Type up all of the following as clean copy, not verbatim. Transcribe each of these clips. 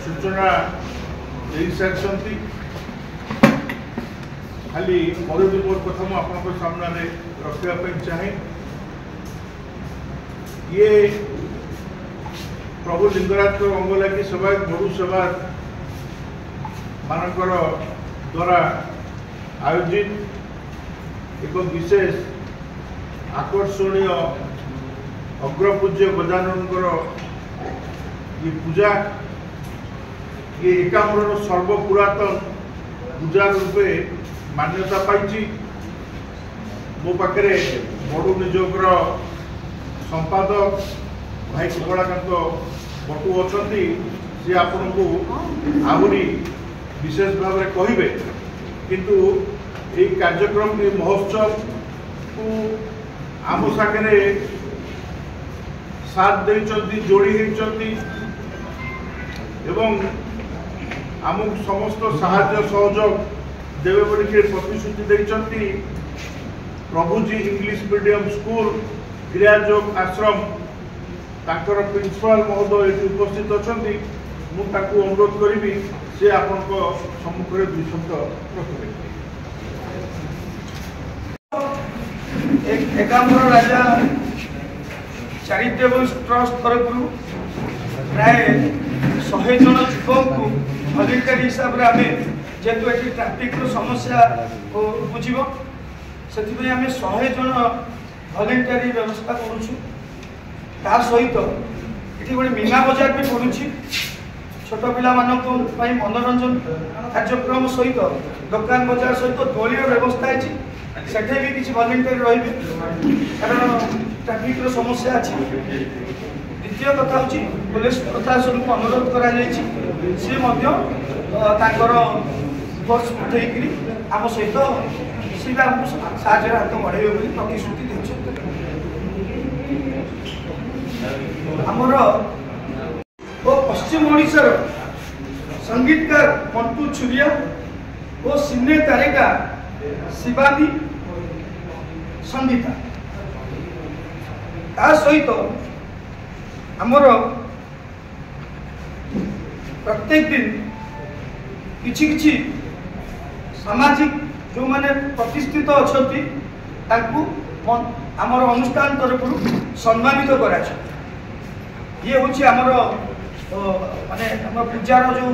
सूचना दे सारी खाली मधुदी मोर कथा मुझे सामने रखापी चाहे ये प्रभु लिंगराज अंगलागी सभा बड़ू सभा मानकर द्वारा आयोजित एक विशेष आकर्षणीय अग्रपूज्य गजानन ये पूजा ये एकाम्र सर्वपुरातन पूजा रूपे मान्यता पाई। मो पाखे बड़ू निजोगर संपादक भाई कुबलाकांत बटू अच्छा सी आपण को आहरी विशेष भाव में कहे किंतु ये कार्यक्रम ये महोत्सव को आम सागे साथ देती जोड़ी होती आमको समस्त साहाय्य सहयोग देवे बोलिके प्रतिश्रुति देती। प्रभुजी इंग्लिश मीडियम स्कूल क्रियाजोग आश्रम तांकर प्रिंसिपाल महोदय ये उपस्थित अच्छा मुझे अनुरोध करी से आपण सम्मुखें दुई शब्द रखिए। एकाम्र राजा चैरिटेबल ट्रस्ट तरफ प्राय 100 जन युवक को वॉलंटियर हिसाब से आम जेहेतु ये ट्राफिक समस्या बुझ से आम 100 जन वॉलंटियर व्यवस्था करुँ। तार सहित ये गोटे मीना बजार भी पड़ुछि छोट पिला मनोरंजन कार्यक्रम सहित दुकान बजार सहित दलीय व्यवस्था है सेठे भी किसी वॉलंटियर रही कारण ट्राफिक समस्या अच्छी। द्वितीय कथा हूँ पुलिस प्रशासन को अनुरोध कर बस उठेक आम सहित सी साहय हाथ बढ़े प्रतिश्रुति दे आमर पश्चिम ओडिशार संगीतकार मंटू छुरिया और सिने तारिका शिवानी संगीता ता सहित आमर प्रत्येक दिन किछि किछि सामाजिक जो माने प्रतिष्ठित अच्छा आमर अनुष्ठान तरफ सम्मानित करा ये हूँ आमर माने आम पूजार जो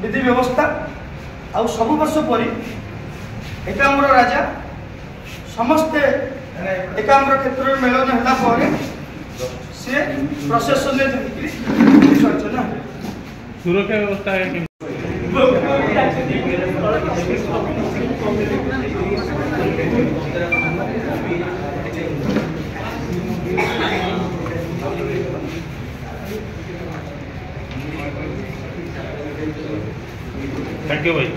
विधि व्यवस्था आ सब वर्ष परी एकाम्र राजा समस्ते एकाम्र क्षेत्र में मेलन है सी प्रशासन विसर्जन सुरक्षा व्यवस्था है थैंक यू भाई।